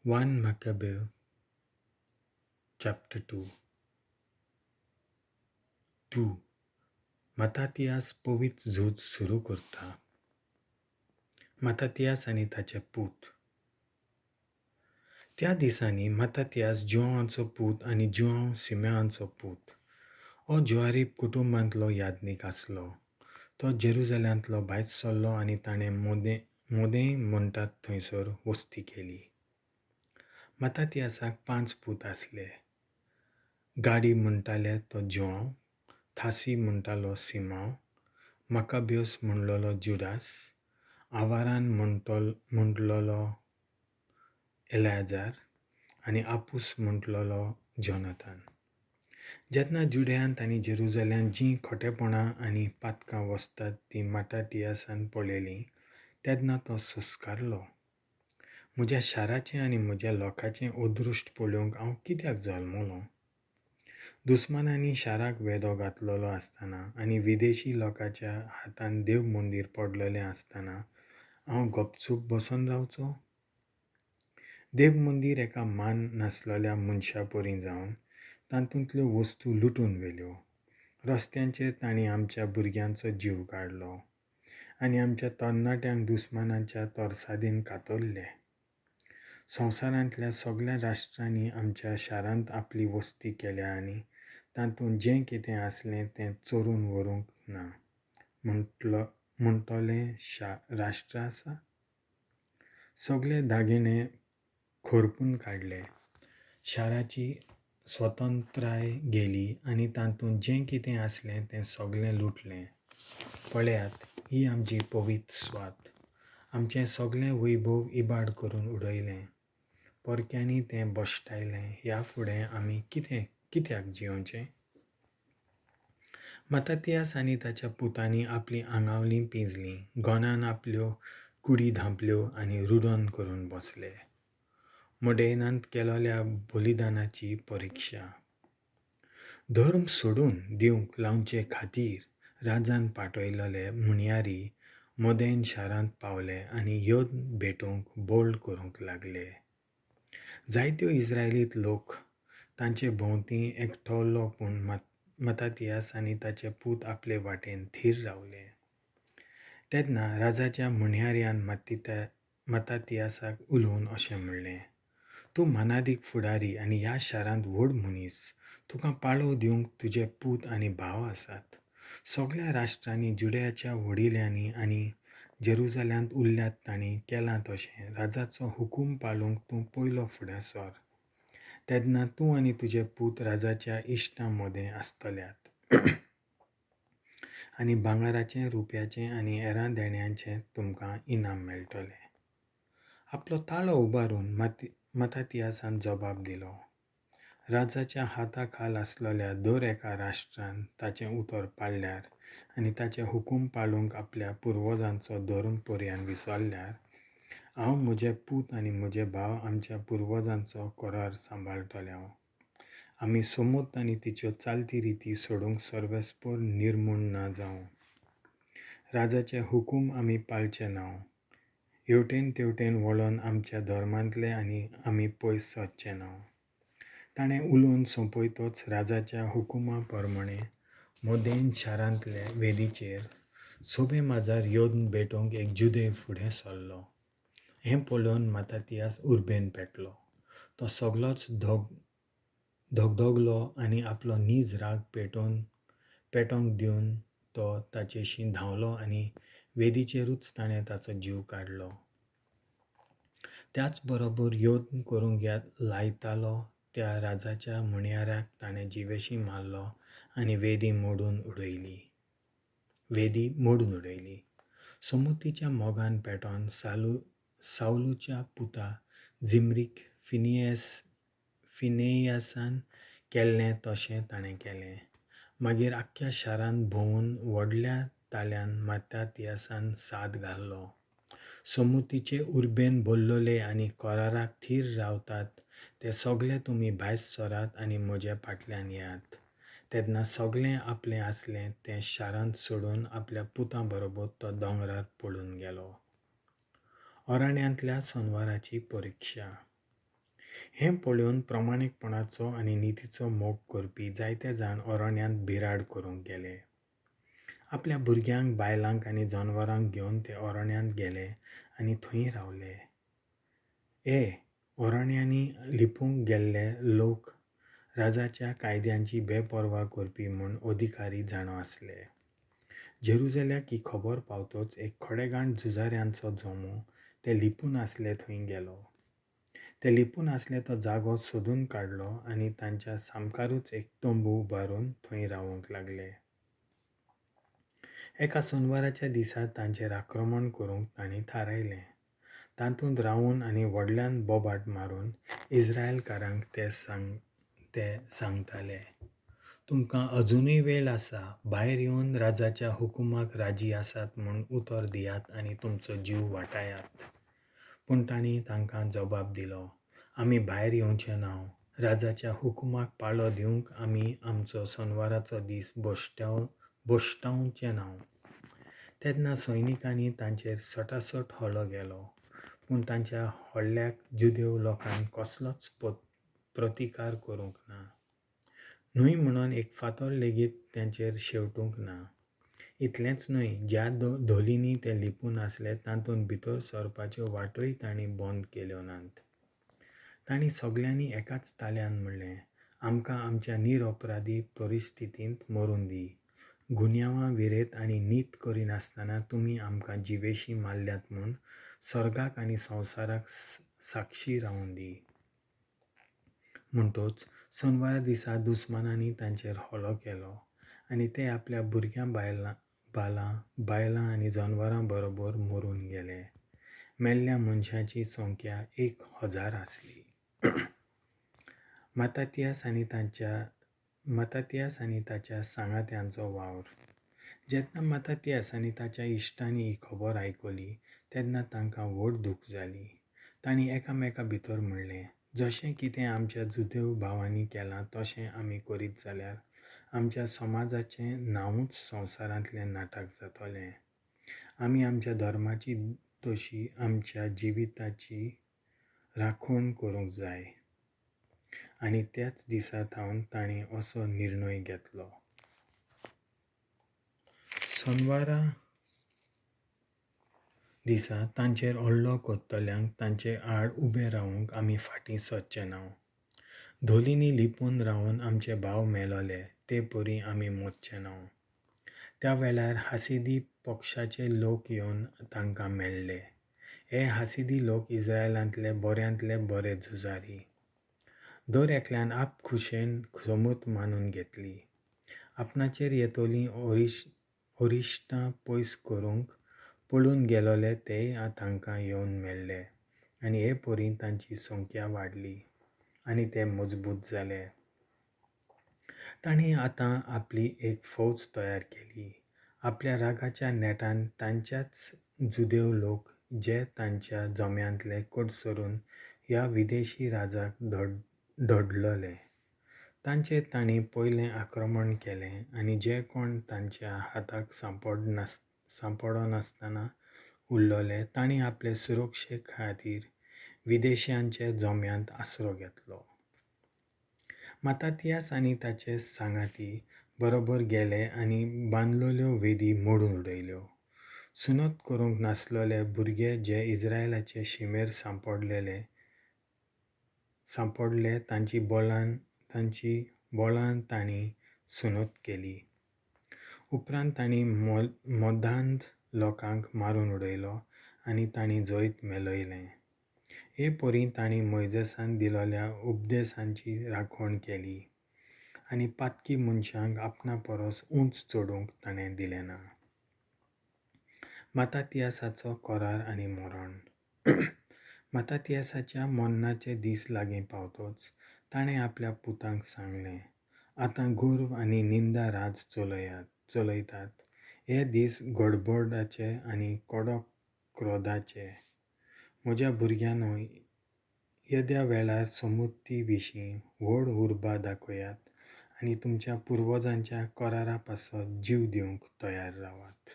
1 Maccabee chapter 2. 2. मतातियास पवित झूज सुरू करता. मतातियास आनी ताचे पूत. त्या दिसांनी मतातियास जोआंचो पूत आनी जोआंव सिमेआंचो पूत हो ज्वारीब कुटुंबांतलो यादनीक आसलो. तो जेरुसलेमांतलो भायर सरलो आनी ताणें मोदें म्हणटात थंयसर वस्ती केली. मतातियासाक 5 पूत आसले. गाडी म्हणटाले तो जोआंव, थासी म्हणटालो सिमांव, मकाबियोस म्हणलोलो जुडास, आवारान म्हणटलोलो एलाजार आनी आपूस म्हणटलोलो जोनाथान. जेन्ना जुडेयांत आनी जेरुसलेमांत जीं खोटेपणां आनी पातकां वसतात तीं मतातियासान पळयलीं तेन्ना तो सुस्कारलो. म्हज्या शाराचें आनी म्हज्या लोकांचें ओदृश्ट पळोवंक हांव कित्याक जल्मलों? दुस्मानांनी शाराक वेदो घातलेलो आसतना आनी विदेशी लोकांच्या हातान देव मंदीर पडलेलें आसतना हांव गपचूप बसून रावचो? देव मंदीर एका मान नासलेल्या मनशा परी जावन तातूंतल्यो वस्तू लुटून व्हेल्यो. रस्त्यांचेर तांणी आमच्या भुरग्यांचो जीव काडलो आनी आमच्या तरणाट्यांक दुस्मानांच्या तोरसादीन कातरले. संवसारांतल्या सगळ्या राष्ट्रांनी आमच्या शारांत आपली वस्ती केल्या आनी तातूंत जें कितें आसलें तें चोरून व्हरूंक ना म्हणटलें राष्ट्र आसा? सगळे दागिने खोरपून काडले, शाराची स्वतंत्राय गेली आनी तातूंत जें कितें आसलें तें सगळें लुटलें. पळयात, ही आमची पवित्र स्वात. आमचें सगळें वैभव इबाड करून उडयलें. परक्यांनी तें बश्टायलें. ह्या फुडें आमी कित्याक जियोचें? मतातियास आनी ताच्या पुतांनी आपलीं आंगावलीं पिंजलीं, गोंदान आपल्यो कुडी धांपल्यो आनी रुडोन करून बसले. मोडेनांत केलोल्या बलिदानाची परिक्षा. धर्म सोडून दिवंक लावचे खातीर राजान पाठयलेले म्हणयारी मोदेन शारांत पावले आनी योद्ध भेटोवंक बोल्ड करूंक लागले. जायत्यो इस्रायलीत लोक तांचे भोंवतीं एकठावलो पूण मतातियास आनी ताचे पूत आपले वाटेन थीर रावले. तेन्ना राजाच्या म्हणयाऱ्यान मतातियासाक उलोवन अशें म्हणलें, तूं मनादीक फुडारी आनी ह्या शारांत व्हड मनीस. तुका पाळो दिवंक तुजे पूत आनी भाव आसात. सगळ्या राष्ट्रांनी जुडेयाच्या वडिल्यांनी आनी जेरुसलेमांत उरल्यात तांणी केलां तशें राजाचो हुकूम पाळूंक तूं पयलो फुडें सर. तेन्ना तूं आनी तुजे पूत राजाच्या इश्टां मदें आसतल्यात आनी भांगाराचें, रुप्याचें आनी हेरां देण्यांचें तुमकां इनाम मेळटलें. आपलो ताळो उबारून मतातियासान जबाब दिलो. राजाच्या हाताखाल आसलेल्या दर एका राष्ट्रान ताचें उतर पाळल्यार आनी ताचें हुकूम पाळूंक आपल्या पुर्वजांचो धर्म पर्यान विसरल्यार हांव म्हजे पूत आनी म्हजे भाव आमच्या पुर्वजांचो करार सांबाळटलो. आमी समूत आनी तिच्यो चालती रिती सोडूंक सर्वेस्पर निर्मूण ना जावं. राजाचे हुकूम आमी पाळचे नाव. हेवटेन तेवटेन वळोन आमच्या धर्मांतले आनी आमी पयस सरचे नाव. ताणें उलोवन सोंपयतच राजाच्या हुकुमा प्रमाणें मोदेन शारांतले वेदीचेर सोबेमाजार योद्ध भेटोवंक एक जुदे फुडें सरलो. हें पळोवन मतातियास उर्बेन पेटलो. तो सगळोच धगधगलो आनी आपलो नीज राग पेटोवंक दिवन तो ताचेशी धांवलो आनी वेदीचेरूच ताणें ताचो जीव काडलो. त्याच बरोबर योद्ध करूंक लायतालो त्या राजाच्या म्हणयाऱ्याक ताणें जिवेशी मारलो आनी वेदी मोडून उडयली. समूतीच्या मोगान पेटोवन साऊलच्या पुता जिमरीक फिनेयासान केल्लें तशें ताणें केलें. मागीर आख्ख्या शारांत भोंवून व्हडल्या ताल्यान मतातियासान साद घालो. समूतीचे उर्बेन भरलोले आनी कराराक थीर रावतात ते सगळे तुमी भायर सरात आनी म्हज्या फाटल्यान येयात. तेन्ना सगळें आपलें आसलें तें शारांत सोडून आपल्या पुतां बरोबर तो दोंगरार पळून गेलो. ओराण्यांतल्या सोनवाराची परिक्षा. हें पळोवन प्रामाणीकपणाचो आनी नितीचो मोग करपी जायते जाण अरण्यांत भिराड करूंक गेले. आपल्या भुरग्यांक, बायलांक आनी जनावरांक घेवन ते अरण्यांत गेले आनी थंय रावले. अरण्यांनी लिपूंक गेल्ले लोक राजाच्या कायद्यांची बेपर्वा करपी म्हूण अधिकारी जाणो आसले. जेरुसल्याक ही खबर पावतच एक खोडेगांठ झुजाऱ्यांचो जमो ते लिपून आसले थंय गेलो. ते लिपून आसले तो जागो सोदून काडलो आनी तांच्या सामकारूच एक तंबू उबारून थंय रावूंक लागले. एका सोनवाराच्या दिसा तांचेर आक्रमण करूंक तांणी थारायलें. तातूंत रावून आनी व्हडल्यान बोबाट मारून इस्रायलकारांक ते सांगताले, तुमकां अजुनूय वेळ आसा, भायर येवन राजाच्या हुकुमाक राजी आसात म्हूण उतर दियात आनी तुमचो जीव वाटायात. पूण तांणी तांकां जबाब दिलो, आमी भायर येवचे नाव, राजाच्या हुकुमाक पाळो दिवंक आमी आमचो सोनवाराचो दीस बोश्टावचें नाव. तेन्ना सैनिकांनी तांचेर सटासट हल्लो केलो, पूण तांच्या हल्ल्याक जुदेव लोकांनी कसलोच प्रतिकार करूंक ना. न्हय म्हणून एक फातर लेगीत तांचेर शेवटूंक ना. इतलेंच न्हय, ज्या धोलींनी ते लिपून आसले तातूंत भितर सरपाच्यो वाटोय तांणी बंद केल्यो नात. तांणी सगळ्यांनी एकाच ताल्यान म्हणलें, आमकां आमच्या निरअपराधी परिस्थितींत मरून दी. गुन्यांवां विरेत आनी नीत करिनासतना तुमी आमकां जिवेशी मारल्यात म्हूण सर्गाक आनी संवसाराक साक्षी रावून दी. म्हणटच सोनवारा दिसा दुस्मानांनी तांचेर हल्लो केलो आनी ते आपल्या भुरग्यां बायलां आनी जनावरां बरोबर मरून गेले. मेल्ल्या मनशांची संख्या 1000 आसली. मत्ताथियास आनी ताच्या सांगात्यांचो वावर. जेन्ना मत्ताथियास आनी ताच्या इश्टांनी ही खबर आयकली तेन्ना तांकां व्हड दूख जाली. तांणी एकामेका भितर म्हणलें, जशें कितें आमच्या जुदेव भावांनी केलां तशें आमी करीत जाल्यार आमच्या समाजाचें नांवूच संवसारांतलें नाटक जातलें. आमी आमच्या धर्माची तशी आमच्या जिविताची राखण करूंक जाय. आनी त्याच दिसा थावन तांणी असो निर्णय घेतलो. सोनवारा दिसा तांचेर हल्लो करतल्यांक तांचे आड उबे रावूंक आमी फाटीं सरचें नाव. धोलींनी लिपून रावन आमचे भाव मेलोले ते परी आमी मरचें नाव. त्या वेळार हासिदी पक्षाचे लोक येवन तांकां मेळ्ळे. हे हासिदी लोक इस्रायलांतले बऱ्यांतले बरे झुजारी. दर एकल्यान आपखुशेन समूत मानून घेतली. आपणाचेर येतलीं अरिश्टां पयस करूंक पळून गेलोले तेय तांकां येवन मेळ्ळे आनी हे परी तांची संख्या वाडली आनी ते मजबूत जाले. तांणी आतां आपली एक फौज तयार केली. आपल्या रागाच्या नेटान तांच्याच जुदेव लोक जे तांच्या जम्यांतले कडसरून ह्या विदेशी राजाक धडलले तांचेर तांणी पयलें आक्रमण केलें आनी जे कोण तांच्या हाताक सांपडनासतना उरलोले तांणी आपले सुरक्षे खातीर विदेशांचे जम्यांत आसरो घेतलो. मत्ताथियास आनी ताचे सांगाती बरोबर गेले आनी बांदलोल्यो वेदी मोडून उडयल्यो. सुनत करूंक नासलोले भुरगे जे इस्रायलाचे शिमेर सांपडले तांची बोळान तांणी सुनत केली. उपरांत तांणी मोदांद लोकांक मारून उडयलो आनी तांणी जैत मेलयलें. हे परी तांणी मोइजेसान दिलोल्या उपदेशांची राखण केली आनी पातकी मनशांक आपणा परस उंच चडूंक ताणें दिलें ना. मत्ताथियासाचो करार आनी मरण. मत्ताथियासाच्या मरणाचे दीस लागीं पावतच ताणें आपल्या पुतांक सांगलें, आतां गर्व आनी निंदा राज चलयतात. हे दीस गडबडाचे आनी कडक क्रोधाचे. म्हज्या भुरग्यांनो, येद्या वेळार समृद्धी विशीं व्हड उर्बा दाखयात आनी तुमच्या पुर्वजांच्या करारा पासत जीव दिवंक तयार रावात.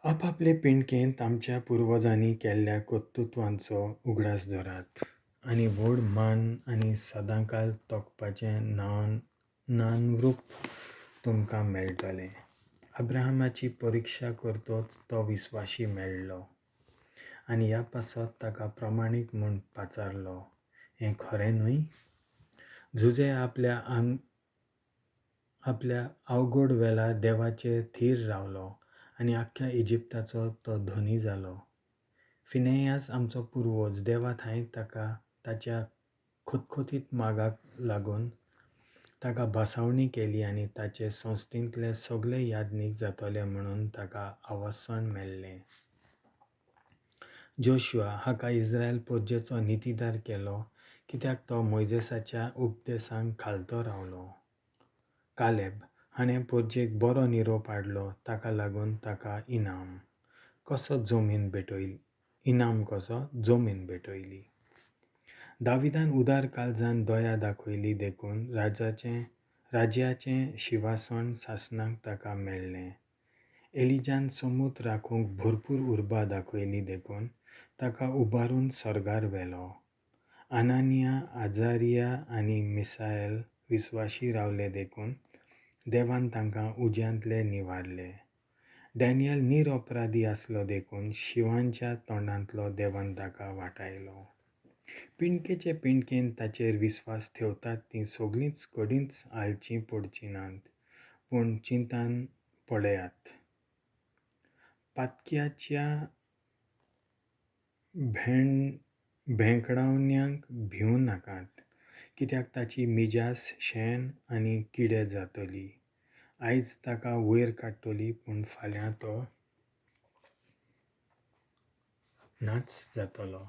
आपापले पिणकेंत आमच्या पुर्वजांनी केल्ल्या कर्तृत्वांचो उगडास धरात आनी व्हड मान आनी सदांकाल तोखपाचें नानरूप तुमकां मेळटलें. अब्राहमाची परिक्षा करतोच तो विस्वाशी मेळ्ळो आनी ह्या पासत ताका प्रमाणीक म्हूण पाचारलो. हें खरें न्हय? झुजे आपल्या अवघड वेळार देवाचेर थीर रावलो आनी आख्ख्या इजिप्ताचो तो धनी जालो. फिनेयास आमचो पुर्वज देवा थंय ताका ताच्या खतखतीत मागाक लागून ताका भासावणी केली आनी ताचे संस्थेंतले सगळे यादनीक जातले म्हणून ताका आवासन मेळ्ळें. जोशुआ हाका इस्रायल पोरजेचो नितीदार केलो कित्याक तो मोइजेसाच्या उपदेसांक खालतो रावलो. कालेब हाणें पोरजेक बरो निरोप हाडलो ताका लागून ताका इनाम कसो जमीन भेटयली. दाविदान उदार काळजान दया दाखयली देखून राज्याचें शिवासन सासणाक ताका मेळ्ळें. एलिजान समूत राखूंक भरपूर उर्बा दाखयली देखून ताका उबारून सर्गार व्हेलो. आनानिया, आजारिया आनी मिसायल विस्वाशी रावले देखून देवान तांकां उज्यांतले निवारले. डॅनियल निरअपराधी आसलो देखून शिवांच्या तोंडांतलो देवान ताका वाटायलो. पिणकेचे पिणकेन ताचेर विस्वास ठेवतात तीं सगळींच कदींच आलचीं पडचीं नात पूण चिंतान पडयात. पातक्याच्या भेंकडावण्यांक भिवूं नाकात कित्याक ताची मिजास शेण आनी किडे जातली. आयज ताका वयर काडटली पूण फाल्यां तो नाच जातलो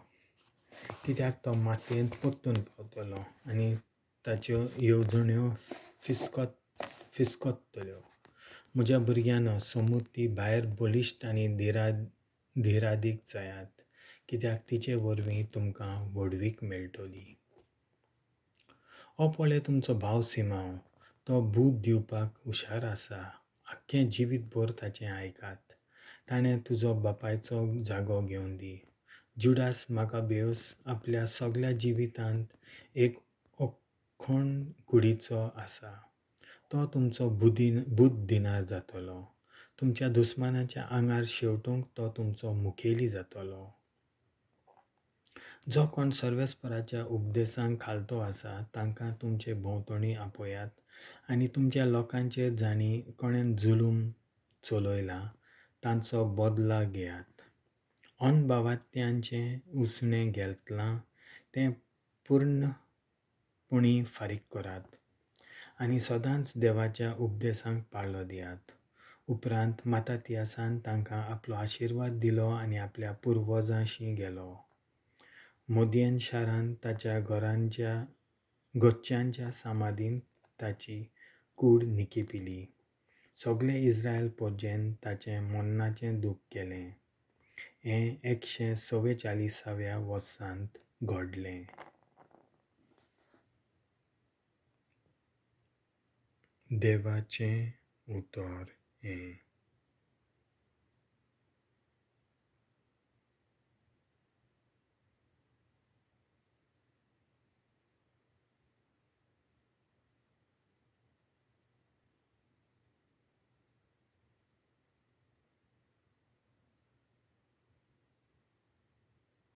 कित्याक तो मातयेंत पोत्तून पावतलो आनी ताच्यो येवजण्यो फिसकतल्यो. म्हज्या भुरग्यांनो, समूत भायर बलिश्ट आनी धिरादीक जायात कित्याक तिचे वरवीं तुमकां व्हडवीक मेळटली. हो पळय तुमचो भाव सिमांव. तो बूट दिवपाक हुशार आसा. आख्खें जिवीतभर ताचें आयकात. ताणें तुजो बापायचो जागो घेवन दी. जुडास माकाबेउस आपल्या सगळ्या जिवितांत एक अखंड कुडीचो आसा. तो तुमचो बुद्दिनार जातलो. तुमच्या दुस्मानाच्या आंगार शेवटूंक तो तुमचो मुखेली जातलो. जो कोण सर्वेस्पराच्या उपदेसांक खालतो आसा तांकां तुमचे भोंवतणी आपयात आनी तुमच्या लोकांचेर जाणीं कोणें जुलूम चलयला तांचो बदला घेयात. अणभवात्यांचें उसणें घेतलां तें पूर्णपणी फारीक करात आनी सदांच देवाच्या उपदेसांक पाळो दियात. उपरांत मातातियासान तांकां आपलो आशिर्वाद दिलो आनी आपल्या पुर्वजांशी गेलो. मोदयेन शारांत ताच्या घरच्यांच्या समाधींत ताची कूड निखिपिली. सगळे इस्रायल पोरजेन ताचें मरणाचें दूख केलें. हें 144व्या वर्सांत घडलें. देवाचें उतर हें